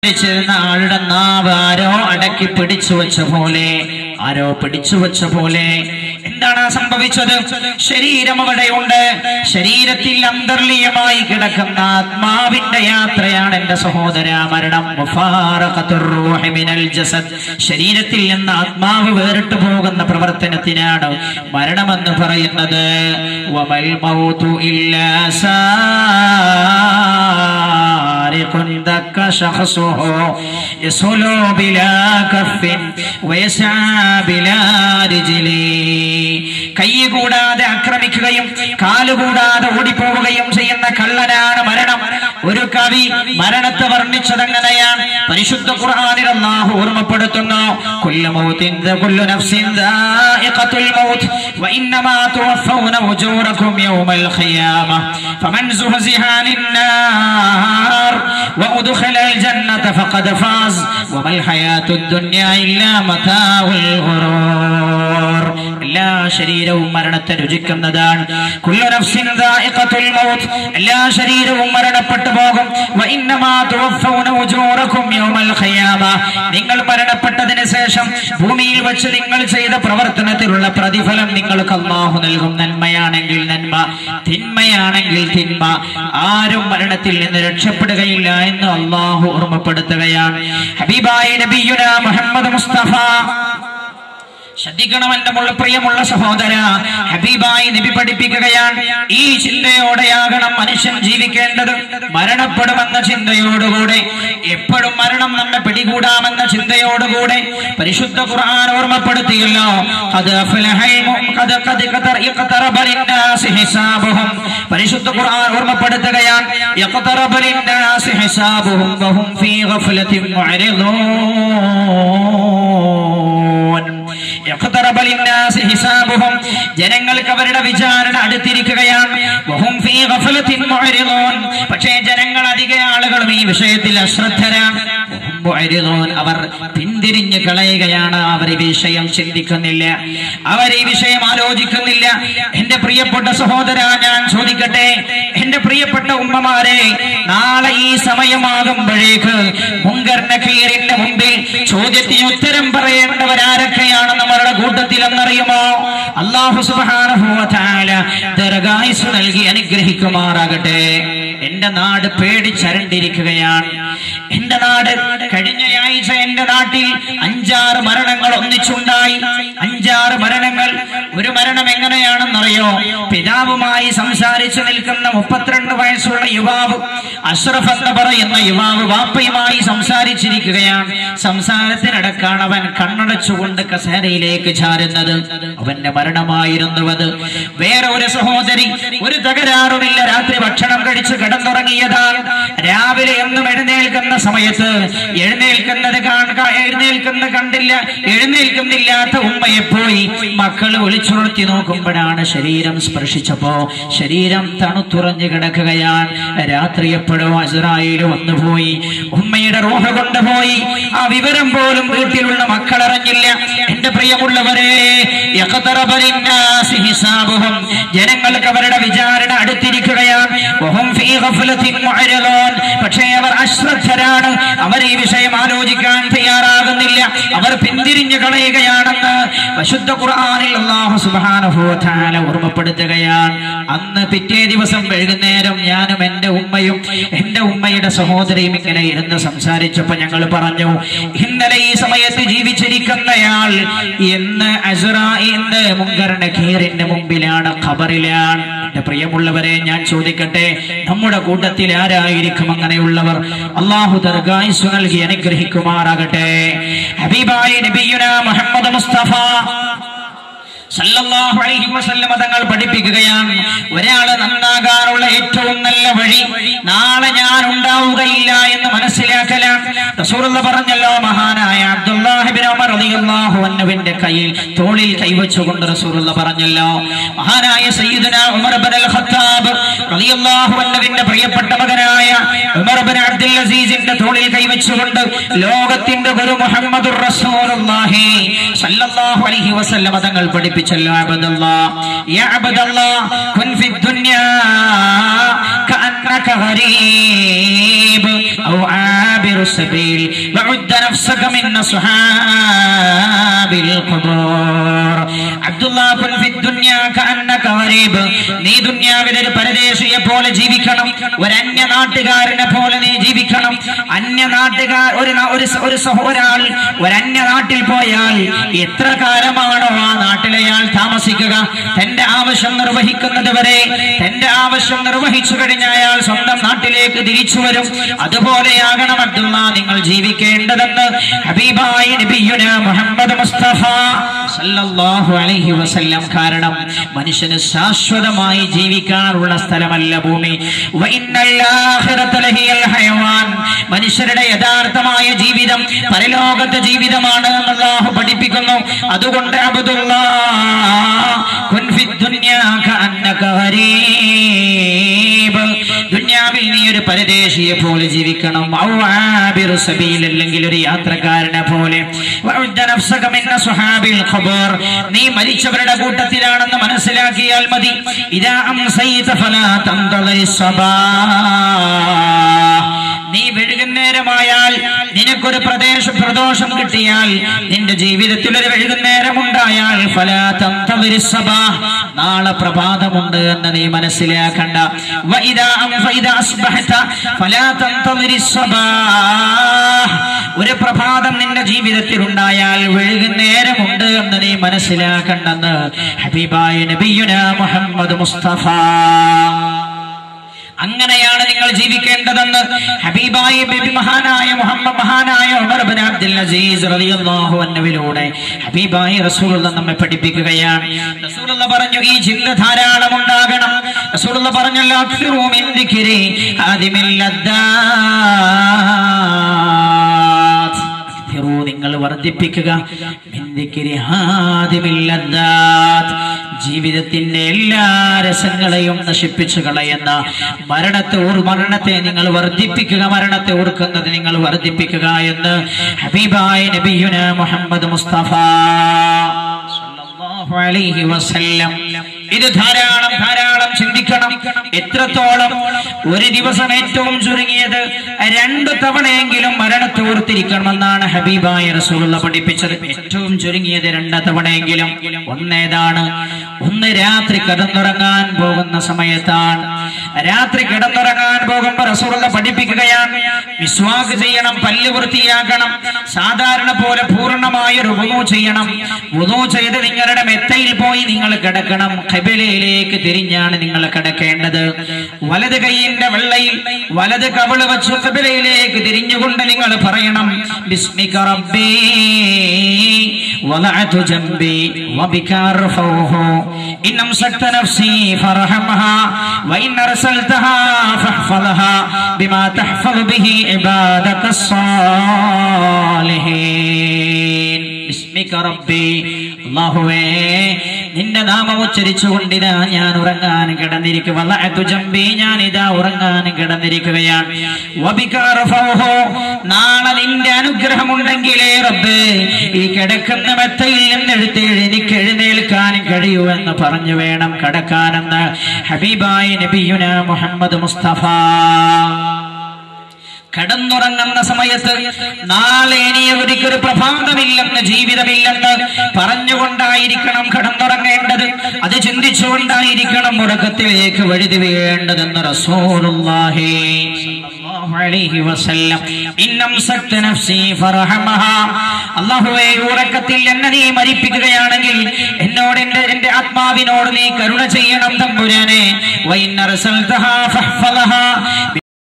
ആളുടെ നാവ് ആരോ അടക്കി പിടിച്ചു വെച്ച പോലെ എന്താണ് സംഭവിച്ചത്? ശരീരം അവിടെയുണ്ട്. ശരീരത്തിൽ അന്തർലീയമായി കിടക്കുന്ന ആത്മാവിന്റെ യാത്രയാണ് എന്റെ സഹോദര മരണം. മുഫാറഖത്തുർ റൂഹി മിനൽ ജസദ്, ശരീരത്തിൽ നിന്ന് ആത്മാവ് വേറിട്ട് പോകുന്ന പ്രവർത്തനത്തിനാണ് മരണമെന്ന് പറയുന്നത്. വമൽ മൗതു ഇല്ലാ സാരിഖുൻ ദക്ക ശഖ്സുഹു യസ്ലു ബിലാ കഫിൻ വയസ്ആ ബിലാ റിജ്ലി. കൈ കൂടാതെ ആക്രമിക്കുകയും കാലുകൂടാതെ ഓടിപ്പോവുകയും ചെയ്യുന്ന കള്ളനാണ് മരണം. ഒരു കവി മരണത്തെ വർണ്ണിച്ചതെങ്ങനെയാണ്? പരിശുദ്ധ ഖുർആനിൽ അല്ലാഹു ഓർമ്മപ്പെടുത്തുന്നു, കുല്ലു മൗതിൻ കുല്ലു നഫ്സിൻ ദാഇഖത്തുൽ മൗത്ത് വഇന്നമാ തുവഫൗന ഉജൂറകും യൗമൽ ഖിയാമ ഫമൻ സുഹസിഹ അനിന്നാർ വഉദ്ഖിലൽ ജന്നത ഫഖദ് ഫാസ് വമൽ ഹയാത്തുദ് ദുനിയ ഇല്ലാ മതാഉൽ ഗുറൂർ. എല്ലാ ശരീരവും മരണത്തെ രുചിക്കുന്നതാണ്. കുല്ലു നഫ്സിൻ ദാഇഖത്തുൽ മൗത്ത്, എല്ലാ ശരീരവും മരണപ്പെട്ടു പോകും. വഇന്നമാ തുവഫൗന ഉജൂറകും യൗമൽ ഖിയാമ, നിങ്ങൾ മരണപ്പെട്ടതിന് ശേഷം ഭൂമിയിൽ വെച്ച് നിങ്ങൾ ചെയ്ത പ്രവർത്തനത്തിലുള്ള പ്രതിഫലം നിങ്ങൾക്ക് അല്ലാഹു നൽകും. നന്മയാണെങ്കിൽ നന്മ, തിന്മയാണെങ്കിൽ തിന്മ. ആരും മരണത്തിൽ നിന്ന് രക്ഷപ്പെടുകയില്ല എന്ന് അല്ലാഹു ഓർമ്മപ്പെടുത്തുകയാണ്. ഹബീബായ നബിയുനാ മുഹമ്മദ് മുസ്തഫ, ശ്രദ്ധിക്കണം എന്റെ പ്രിയമുള്ള സഹോദര, ഹബീബായി നബി പഠിപ്പിക്കുകയാണ്, ഈ ചിന്തയോടെയാകണം മനുഷ്യൻ ജീവിക്കേണ്ടത്. മരണപ്പെടുമെന്ന ചിന്തയോടുകൂടെ, എപ്പോഴും മരണം നമ്മെ പിടികൂടാമെന്ന ചിന്തയോടുകൂടെ പരിശുദ്ധ ഖുർആൻ ഓർമ്മപ്പെടുത്തിയല്ലോ. പരിശുദ്ധ ഖുർആൻ ഓർമ്മപ്പെടുത്തുകയാണ്, ജനങ്ങൾക്ക് അവരുടെ വിചാരണ അടുത്തിരിക്കുകയാണ്. പക്ഷേ ജനങ്ങൾ അധിക ആളുകളും ഈ വിഷയത്തിൽ അശ്രദ്ധരാണ്. അവർ പിന്തിരിഞ്ഞു കളയുകയാണ്. അവർ ഈ വിഷയം ചിന്തിക്കുന്നില്ല, അവർ ഈ വിഷയം ആലോചിക്കുന്നില്ല. എന്റെ പ്രിയപ്പെട്ട സഹോദര, ഞാൻ ചോദിക്കട്ടെ, എന്റെ പ്രിയപ്പെട്ട ഉമ്മമാരെ, നാളെ ഈ സമയമാകുമ്പോഴേക്ക് മുൻകർ നകീറിന്റെ മുമ്പിൽ ചോദ്യത്തിന് ഉത്തരം പറയേണ്ടവരാരൊക്കെയാണ് നമ്മളുടെ കൂട്ടത്തിൽ എന്നറിയുമോ? അല്ലാഹു സുബ്ഹാനഹു വ തആല ദീർഘായുസ്സ് നൽകി അനുഗ്രഹിക്കുമാറാകട്ടെ. എന്റെ നാട് പേടിച്ചരണ്ടിരിക്കുകയാണ്. എന്റെ നാട്, കഴിഞ്ഞ ആഴ്ച എന്റെ നാട്ടിൽ 5-6 മരണങ്ങൾ ഒന്നിച്ചുണ്ടായി. 5-6 മരണങ്ങൾ. ഒരു മരണം എങ്ങനെയാണെന്നറിയോ? പിതാവുമായി സംസാരിച്ചു നിൽക്കുന്ന 32 വയസ്സുള്ള യുവാവ്, അഷ്റഫ് എന്ന് പറയുന്ന യുവാവ് വാപ്പയുമായി സംസാരിച്ചിരിക്കുകയാണ്. സംസാരത്തിനിടക്കാണ് അവൻ കണ്ണടച്ചുകൊണ്ട് കസേരയിലേക്ക് ചാരുന്നത്. അവന്റെ മരണമായിരുന്നു അത്. വേറെ ഒരു സഹോദരി, ഒരു തകരാറുമില്ല, രാത്രി ഭക്ഷണം കഴിച്ച് കിടന്നുറങ്ങിയതാണ്. രാവിലെ എന്നും എഴുന്നേൽക്കുന്ന സമയത്ത് എഴുന്നേൽക്കുന്ന കണ്ടില്ല. എഴുന്നേൽക്കുന്നില്ലാത്ത ഉമ്മയെ പോയി മക്കൾ ഒളിച്ചുണർത്തി നോക്കുമ്പോഴാണ് ശരീരം സ്പർശിച്ചപ്പോ ശരീരം തണുത്തുറഞ്ഞു കിടക്കുകയാണ്. രാത്രി എപ്പോഴോ അസ്രായേൽ വന്നുപോയി, ഉമ്മയുടെ റൂഹ് കൊണ്ടുപോയി. ആ വിവരം പോലും വീട്ടിലുള്ള മക്കൾ അറിഞ്ഞില്ല. എന്റെ പ്രിയമുള്ളവരെ, ജനങ്ങൾക്ക് അവരുടെ വിചാരണ അടുത്തിരിക്കുകയാണ്. പക്ഷേ അവർ അശ്രദ്ധരാണ്. അവർ ഈ വിഷയം ആലോചിക്കാൻ തയ്യാറാകുന്നില്ല. അവർ പിന്തിരിഞ്ഞു കളയുകയാണെന്ന് വിശുദ്ധ ഖുർആനിൽ അല്ലാഹു സുബ്ഹാനഹു വ തആല ഓർമ്മപ്പെടുത്തുകയാണ്. അന്ന് പിറ്റേ ദിവസം വൈകുന്നേരം ഞാനും എന്റെ ഉമ്മയും എന്റെ ഉമ്മയുടെ സഹോദരിയും ഇങ്ങനെ ഇരുന്ന് സംസാരിച്ചപ്പോൾ ഞങ്ങൾ പറഞ്ഞു, ഇന്നലെ ഈ സമയത്ത് ജീവിച്ചിരിക്കുന്നയാൾ ഇന്ന് അസ്രാഈലിന്റെ മുൻകർ നകീറിന്റെ മുമ്പിലാണ്, ഖബറിലാണ്. എന്റെ പ്രിയമുള്ളവരെ, ഞാൻ ചോദിക്കട്ടെ, നമ്മുടെ കൂട്ടത്തിൽ ആരായിരിക്കും അങ്ങനെയുള്ളവർ? അല്ലാഹു ദീർഘായുസ്സ് നൽകി അനുഗ്രഹിക്കുമാറാകട്ടെ. ഹബീബായ നബിയുനാ മുഹമ്മദ് മുസ്തഫ സല്ലല്ലാഹു അലൈഹി വസല്ലം തങ്ങൾ പഠിപ്പിക്കുകയാണ്, ഒരാള് നന്നാകാനുള്ള ഏറ്റവും നല്ല വഴി നാളെ ഞാൻ ഉണ്ടാവുകയില്ല എന്ന് മനസ്സിലാക്കലാണ്. റസൂലുള്ളാഹി പറഞ്ഞല്ലോ, മഹാനായ അബ്ദുല്ലാഹി ഇബ്നു ഉമർ റളിയല്ലാഹു അൻഹുവിന്റെ കയ്യിൽ തോളിൽ കൈവച്ചുകൊണ്ട് റസൂലുള്ളാഹി പറഞ്ഞല്ലോ, മഹാനായ സയ്യിദുനാ ഉമർ ഇബ്നുൽ ഖത്താബ് റളിയല്ലാഹു അൻഹുവിന്റെ പ്രിയപ്പെട്ട മകനായ ഉമർ ഇബ്നു അബ്ദുൽ അസീസിന്റെ തോളിൽ കൈവച്ചുകൊണ്ട് ലോകത്തിന്റെ ഗുരു മുഹമ്മദുർ റസൂലുള്ളാഹി സല്ലല്ലാഹു അലൈഹി വസല്ലം തങ്ങൾ പഠിപ്പിച്ചു, عبد الله يا عبد الله كن في الدنيا كأنك കഅന്നക ഗരീബ് ഔ ആബിറു സബീൽ വഉദ്ദ നഫ്സക മിൻ അസ്ഹാബിൽ ഖുബൂർ. അബ്ദുല്ലാഹ് കുൻ ഫി ദുനിയ കഅന്നക ഗരീബ്, നീ ദുനിയാവിൽ ഒരു പരദേശിയെ പോലെ ജീവിക്കണം, ഒരു അന്യ നാട്ടുകാരനെ പോലെ നീ ജീവിക്കണം. അന്യ നാട്ടുകാർ ഒരു സഹോദരാൾ ഒരു അന്യ നാട്ടിൽ പോയാൽ എത്ര കാലമാണോ ആ നാട്ടിലയാൾ താമസിക്കുക? തന്റെ ആവശ്യം നിർവഹിക്കുന്നത് വരെ, തന്റെ ആവശ്യം നിർവഹിച്ചു കഴിഞ്ഞ അയാൾ സ്വന്തം നാട്ടിലേക്ക് തിരിച്ചു വരും. അതുപോലെയാകണം അബ്ദുള്ള നിങ്ങൾ ജീവിക്കേണ്ടതെന്ന് ഹബീബായ നബിയുനാ മുഹമ്മദ് മുസ്തഫ സല്ലല്ലാഹു അലൈഹി വസല്ലം. കാരണം മനുഷ്യന് ശാശ്വതമായി ജീവിക്കാനുള്ള സ്ഥലമല്ല ഭൂമി. മനുഷ്യരുടെ യഥാർത്ഥമായ ജീവിതം പരലോകത്തെ ജീവിതമാണ് എന്ന് അല്ലാഹു പഠിപ്പിക്കുന്നു. അതുകൊണ്ട് ദുനിയാവിൽ നീ ഒരു പരദേശിയെ പോലെ ജീവിക്കണം, അല്ലെങ്കിൽ ഒരു യാത്രക്കാരനെ പോലെ. നീ മരിച്ചവരുടെ കൂട്ടത്തിലാണെന്ന് മനസ്സിലാക്കിയാൽ മതി. നീ വൈകുന്നേരമായാൽ നിനക്കൊരു പ്രദോഷം കിട്ടിയാൽ, നിന്റെ ജീവിതത്തിൽ ഒരു വൈകുന്നേരം ഉണ്ടായാൽ നാളെ പ്രഭാതമുണ്ട് എന്ന് നീ മനസ്സിലാക്കണ്ട. ഒരു പ്രഭാതം നിന്റെ ജീവിതത്തിൽ ഉണ്ടായാൽ വൈകുന്നേരമുണ്ട് എന്ന് നീ മനസ്സിലാക്കണ്ടെന്ന് ഹബീബായ നബിയുനാ മുഹമ്മദ് മുസ്തഫ. അങ്ങനെയാണ് നിങ്ങൾ ജീവിക്കേണ്ടതെന്ന് ഹബീബായ മഹാനായ ഉമർ ഇബ്നു അബ്ദുൽ അസീസ് റളിയല്ലാഹു അൻഹുവിലൂടെ ഹബീബായ റസൂലുള്ളാഹി നമ്മെ പഠിപ്പിക്കുകയാണ്. റസൂലുള്ളാഹി പറഞ്ഞു ഈ ചിന്ത ധാരാളം ഉണ്ടാകണം. റസൂലുള്ളാഹി പറഞ്ഞല്ലോ അക്സിറൂ മിൻ ദിക്രി ആദിമിൽ ലദ്ദാത്ത്, നിങ്ങൾ വർദ്ധിപ്പിക്കുക ജീവിതത്തിന്റെ എല്ലാ രസങ്ങളെയും നശിപ്പിച്ചു കളയുന്ന മരണത്തെ നിങ്ങൾ വർദ്ധിപ്പിക്കുക, മരണത്തെ ഓർക്കുന്നത് നിങ്ങൾ വർദ്ധിപ്പിക്കുക എന്ന് ഹബീബായ നബിയുനാ മുഹമ്മദ് മുസ്തഫ സല്ലല്ലാഹു അലൈഹി വസല്ലം. ഇത് ധാരാളം ചിന്തിക്കണം. എത്രത്തോളം ഒരു ദിവസം ഏറ്റവും ചുരുങ്ങിയത് 2 തവണയെങ്കിലും മരണത്തെ ഓർത്തിരിക്കണമെന്നാണ് ഹബീബായ റസൂലുള്ളാഹി പഠിപ്പിച്ചത്. ഏറ്റവും ചുരുങ്ങിയത് 2 തവണയെങ്കിലും. ഒന്നേതാണ്? ഒന്ന് രാത്രി കിടന്നുറങ്ങാൻ പോകുന്ന സമയത്താണ്. രാത്രി കിടന്നുറങ്ങാൻ പോകുമ്പോൾ റസൂലുള്ളാഹി പഠിപ്പിക്കുകയാണ്, മിസ്വാക്ക് ചെയ്യണം, പല്ല് വൃത്തിയാക്കണം, സാധാരണ പോലെ പൂർണ്ണമായ ഒരു വുളൂ ചെയ്യണം. വുളൂ ചെയ്ത് നിങ്ങളുടെ മെത്തയിൽ പോയി നിങ്ങൾ കിടക്കണം. ഖിബലയിലേക്ക് തിരിഞ്ഞാണ് നിങ്ങൾ കിടക്കേണ്ടത്. വലത് കൈയിന്റെ വെള്ളയിൽ വലത് കവിള് വെച്ച് ഖിബലയിലേക്ക് തിരിഞ്ഞുകൊണ്ട് നിങ്ങൾ പറയണം, ബിസ്മിക റബ്ബി വദഅതു ജംബി വബിക അർഫഉഹു ഇൻ അംസക്ത നഫ്സി ഫർഹംഹാ വഇൻ അർസൽതഹാ ഫഹ്ഫദ്ഹാ ബിമാ തഹ്ഫദു ബിഹി ഇബാദകസ് സാലിഹീൻ. ബിസ്മിക റബ്ബി, അല്ലാഹുവേ നിന്റെ നാമം ഉച്ചരിച്ചുകൊണ്ടിതാ ഞാൻ ഉറങ്ങാൻ കിടന്നിരിക്കുക. വദഅതു ജംബി, ഞാൻ ഇതാ ഉറങ്ങാൻ കിടന്നിരിക്കുകയാണ്. വബിക അർഫഉഹു, നാളെ നിന്റെ അനുഗ്രഹമുണ്ടെങ്കിലേ റബ്ബേ ഈ കിടക്കുന്ന മെത്തയിൽ നിന്നെടുത്ത് എനിക്ക് എഴുന്നേൽക്കാൻ കഴിയൂ എന്ന് പറഞ്ഞു വേണം കിടക്കാനെന്ന് ഹബീബായ നബിയുനാ മുഹമ്മദ് മുസ്തഫ. കടന്നുറങ്ങുന്ന സമയത്ത് നാളെ ഇനി ഒരിക്കലൊരു പ്രഭാതമില്ലെന്ന്, ജീവിതമില്ലെന്ന് പറഞ്ഞുകൊണ്ടായിരിക്കണം കടന്നുറങ്ങേണ്ടത്. അത് ചിന്തിച്ചുകൊണ്ടായിരിക്കണം ഉറക്കത്തിലേക്ക് വഴുതി വീഴേണ്ടതെന്ന് റസൂലുള്ളാഹി സ്വല്ലല്ലാഹു അലൈഹി വസല്ലം. ഇന്നംസക്ത നഫ്സി ഫർഹമഹാ, അല്ലാഹുവേ ഉറക്കത്തിൽ എന്നെ നീ മരിപ്പിക്കുകയാണെങ്കിൽ എന്നോട് എന്റെ ആത്മാവിനോട് നീ കരുണ ചെയ്യണം തമ്പുരാനെ. വഇൻ അർസൽതഹാ ഫഹ്ഫദ്ഹാ